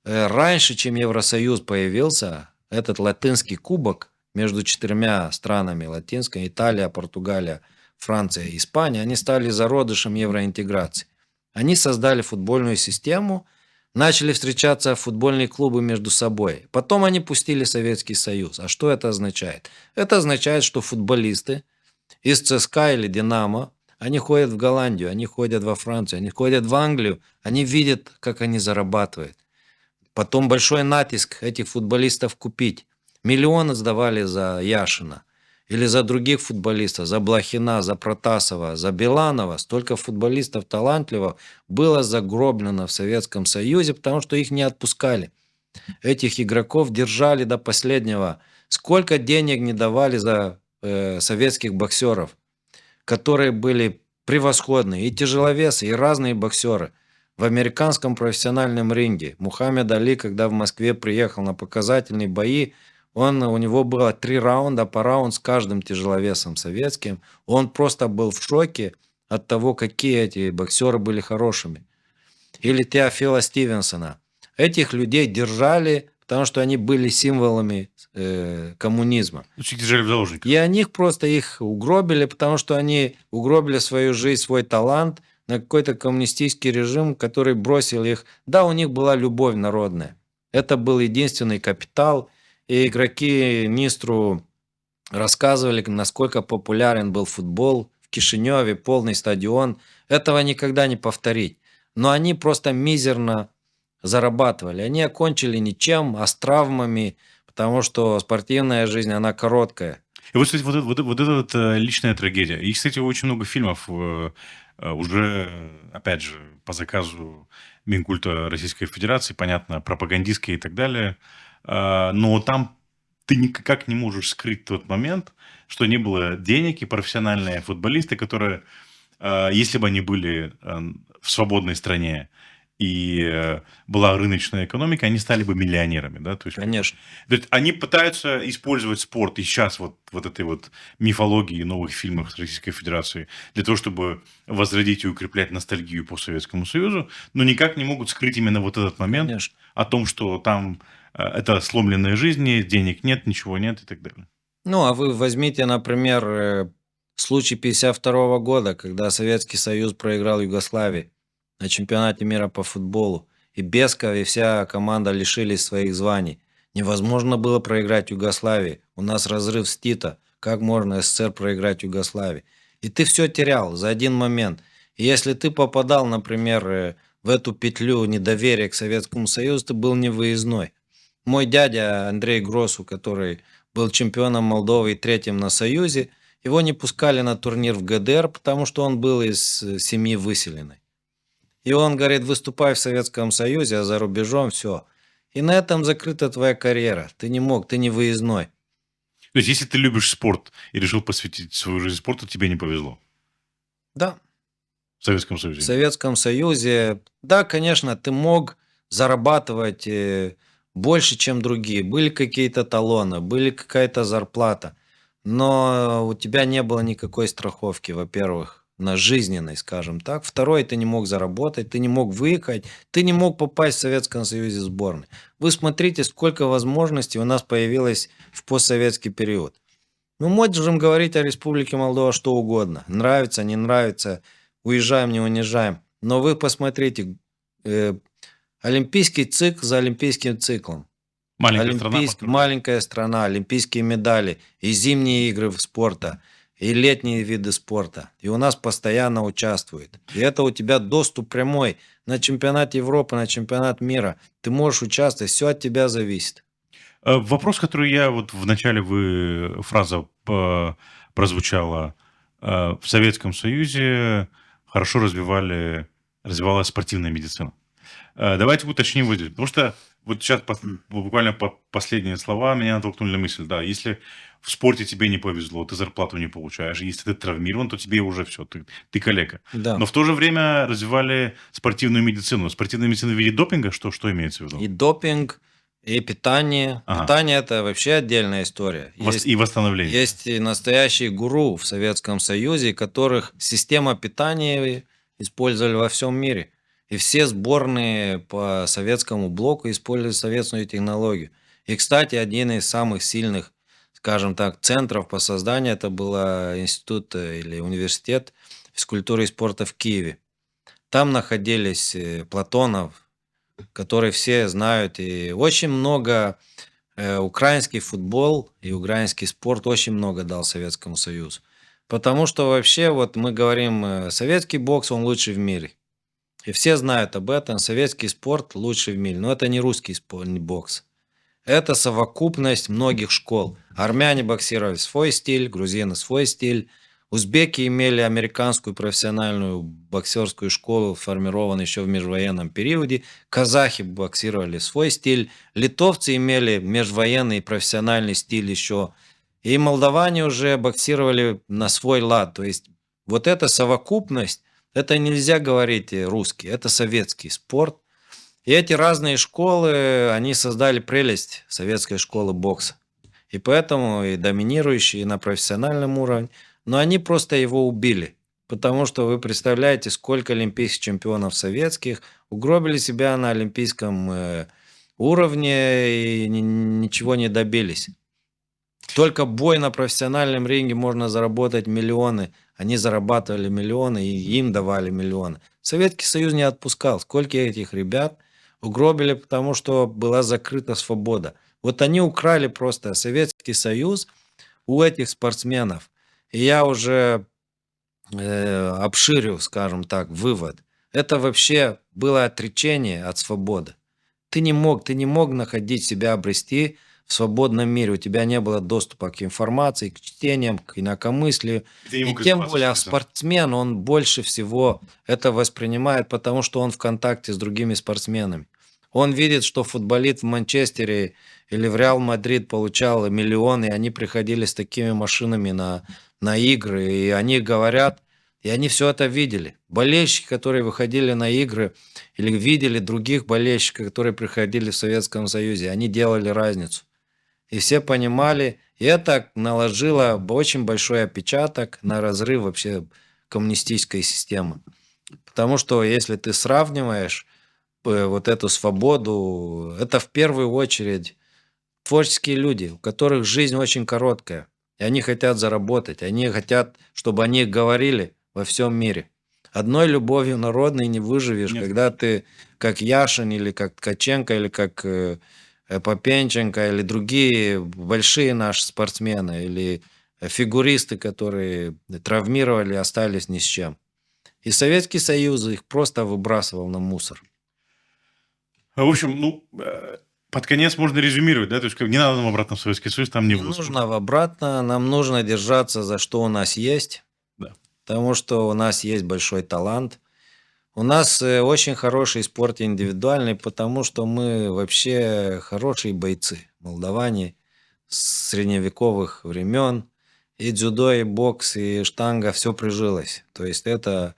раньше, чем Евросоюз появился, этот латинский кубок между 4 странами латинской, Италия, Португалия, Франция, Испания, они стали зародышем евроинтеграции. Они создали футбольную систему, начали встречаться футбольные клубы между собой. Потом они пустили Советский Союз. А что это означает? Это означает, что футболисты из ЦСКА или Динамо, они ходят в Голландию, они ходят во Францию, они ходят в Англию, они видят, как они зарабатывают. Потом большой натиск этих футболистов купить. Миллионы сдавали за Яшина или за других футболистов, за Блохина, за Протасова, за Биланова. Столько футболистов талантливых было загроблено в Советском Союзе, потому что их не отпускали. Этих игроков держали до последнего. Сколько денег не давали за советских боксеров, которые были превосходные, и тяжеловесы, и разные боксеры. В американском профессиональном ринге Мухаммед Али, когда в Москве приехал на показательные бои, у него было 3 раунда по раунд с каждым тяжеловесом советским. Он просто был в шоке от того, какие эти боксеры были хорошими. Или Теофила Стивенсона. Этих людей держали, потому что они были символами коммунизма. Их держали в заложниках. И они просто их угробили, потому что они угробили свою жизнь, свой талант на какой-то коммунистический режим, который бросил их. Да, у них была любовь народная. Это был единственный капитал, и игроки Нистру рассказывали, насколько популярен был футбол в Кишиневе, полный стадион. Этого никогда не повторить. Но они просто мизерно зарабатывали. Они окончили ничем, а с травмами, потому что спортивная жизнь, она короткая. И вот, кстати, вот это вот личная трагедия. И, кстати, очень много фильмов уже, опять же, по заказу Минкульта Российской Федерации, понятно, пропагандистские и так далее. Но там ты никак не можешь скрыть тот момент, что не было денег, и профессиональные футболисты, которые, если бы они были в свободной стране и была рыночная экономика, они стали бы миллионерами, да, то есть, Конечно. то есть они пытаются использовать спорт и сейчас вот этой вот мифологии новых фильмов с Российской Федерации для того, чтобы возродить и укреплять ностальгию по Советскому Союзу, но никак не могут скрыть именно вот этот момент Конечно. о том, что там это сломленные жизни, денег нет, ничего нет и так далее. Ну, а вы возьмите, например, случай 52 года, когда Советский Союз проиграл Югославии на чемпионате мира по футболу. И Бесков, и вся команда лишились своих званий. Невозможно было проиграть Югославии. У нас разрыв с Тито. Как можно СССР проиграть Югославии? И ты все терял за один момент. И если ты попадал, например, в эту петлю недоверия к Советскому Союзу, ты был невыездной. Мой дядя Андрей Гросу, который был чемпионом Молдовы и третьим на Союзе, его не пускали на турнир в ГДР, потому что он был из семьи выселенной. И он говорит, выступай в Советском Союзе, а за рубежом все. И на этом закрыта твоя карьера. Ты не мог, ты не выездной. То есть если ты любишь спорт и решил посвятить свою жизнь спорту, тебе не повезло Да, в Советском в Союзе. Советском Союзе, да, конечно, ты мог зарабатывать больше, чем другие. Были какие-то талоны, были какая-то зарплата. Но у тебя не было никакой страховки, во-первых, на жизненной, скажем так. Второй, ты не мог заработать, ты не мог выехать, ты не мог попасть в Советском Союзе в сборную. Вы смотрите, сколько возможностей у нас появилось в постсоветский период. Мы можем говорить о Республике Молдова что угодно. Нравится, не нравится, уезжаем, не уезжаем. Но вы посмотрите, э, олимпийский цикл за олимпийским циклом. Маленькая страна, повторюсь. Маленькая страна, олимпийские медали, и зимние игры в спорта, и летние виды спорта. И у нас постоянно участвует. И это у тебя доступ прямой на чемпионат Европы, на чемпионат мира. Ты можешь участвовать, все от тебя зависит. Вопрос, который я вот в начале фраза прозвучала. В Советском Союзе хорошо развивалась спортивная медицина. Давайте уточним вот здесь. Потому что вот сейчас буквально последние слова меня натолкнули на мысль. Да, если в спорте тебе не повезло, ты зарплату не получаешь. Если ты травмирован, то тебе уже все, ты калека. Да. Но в то же время развивали спортивную медицину. Спортивная медицина в виде допинга, что имеется в виду? И допинг, и питание. Ага. Питание – это вообще отдельная история. И восстановление. Есть и настоящие гуру в Советском Союзе, которых система питания использовали во всем мире. И все сборные по советскому блоку используют советскую технологию. И, кстати, один из самых сильных, скажем так, центров по созданию, это был институт или университет физкультуры и спорта в Киеве. Там находились Платонов, который все знают, и очень много украинский футбол и украинский спорт очень много дал Советскому Союзу. Потому что вообще, вот мы говорим, советский бокс, он лучший в мире. И все знают об этом, советский спорт лучший в мире. Но это не русский спорт, не бокс. Это совокупность многих школ. Армяне боксировали свой стиль, грузины свой стиль. Узбеки имели американскую профессиональную боксерскую школу, сформированную еще в межвоенном периоде. Казахи боксировали свой стиль. Литовцы имели межвоенный и профессиональный стиль еще. И молдаване уже боксировали на свой лад. То есть вот эта совокупность, это нельзя говорить русский, это советский спорт. И эти разные школы, они создали прелесть советской школы бокса. И поэтому и доминирующие и на профессиональном уровне. Но они просто его убили. Потому что вы представляете, сколько олимпийских чемпионов советских угробили себя на олимпийском уровне и ничего не добились. Только бой на профессиональном ринге можно заработать миллионы. Они зарабатывали миллионы, и им давали миллионы. Советский Союз не отпускал. Сколько этих ребят Угробили, потому что была закрыта свобода. Вот они украли просто Советский Союз у этих спортсменов. И я уже обширю, скажем так, вывод. Это вообще было отречение от свободы. Ты не мог находить себя, обрести в свободном мире. У тебя не было доступа к информации, к чтениям, к инакомыслию. Ты не И мог тем развиваться, более естественно. спортсмен, он больше всего это воспринимает, потому что он в контакте с другими спортсменами. Он видит, что футболист в Манчестере или в Реал Мадрид получал миллионы, и они приходили с такими машинами на игры, и они говорят, и они все это видели. Болельщики, которые выходили на игры, или видели других болельщиков, которые приходили в Советском Союзе, они делали разницу. И все понимали, и это наложило очень большой отпечаток на разрыв вообще коммунистической системы. Потому что если ты сравниваешь вот эту свободу, это в первую очередь творческие люди, у которых жизнь очень короткая, и они хотят заработать, они хотят, чтобы о них говорили во всем мире. Одной любовью народной не выживешь, Нет, когда ты как Яшин, или как Ткаченко, или как Попенченко, или другие большие наши спортсмены, или фигуристы, которые травмировали, остались ни с чем. И Советский Союз их просто выбрасывал на мусор. В общем, под конец можно резюмировать, да, то есть не надо нам обратно в Советский Союз, там не Не было спорта. нужно обратно, нам нужно держаться за что у нас есть, Да. потому что у нас есть большой талант. У нас очень хороший спорт индивидуальный, потому что мы вообще хорошие бойцы. Молдаване с средневековых времен. И дзюдо, и бокс, и штанга, все прижилось. То есть это...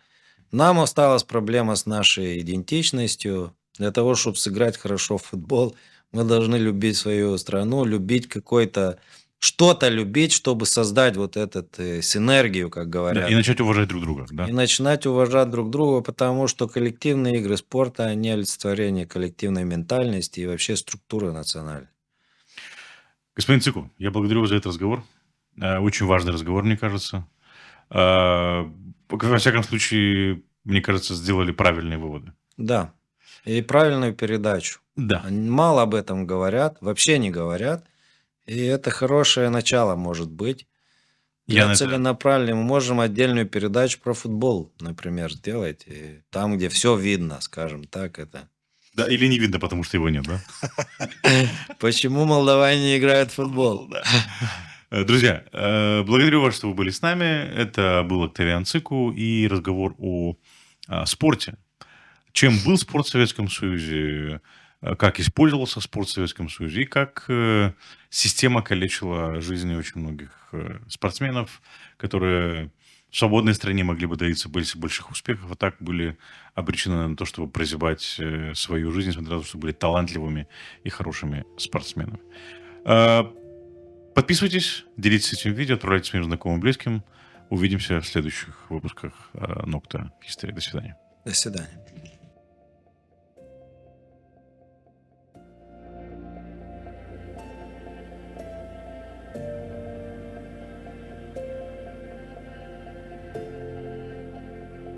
Нам осталась проблема с нашей идентичностью. Для того, чтобы сыграть хорошо в футбол, мы должны любить свою страну, любить какой-то... Что-то любить, чтобы создать вот эту синергию, как Да, говорят. и начать уважать друг друга, да. И начинать уважать друг друга, потому что коллективные игры спорта, они олицетворение коллективной ментальности и вообще структуры национальной. Господин Цику, я благодарю вас за этот разговор. Очень важный разговор, мне кажется. Во всяком случае, мне кажется, сделали правильные выводы. Да, и правильную передачу. Да. Они мало об этом говорят, вообще не говорят. И это хорошее начало может быть. Я Для на это... целенаправленной мы можем отдельную передачу про футбол, например, сделать. И там, где все видно, скажем так, это. Да, или не видно, потому что его нет, да? Почему молдаване не играют в футбол? Да. Друзья, благодарю вас, что вы были с нами. Это был Октавиан Цику и разговор о спорте. Чем был спорт в Советском Союзе, как использовался спорт в Советском Союзе, и как система калечила жизни очень многих спортсменов, которые в свободной стране могли бы добиться больших успехов, а так были обречены на то, чтобы прозябать свою жизнь, несмотря на то, что были талантливыми и хорошими спортсменами. Подписывайтесь, делитесь этим видео, отправляйте своим знакомым и близким. Увидимся в следующих выпусках Nocta History. До свидания. До свидания.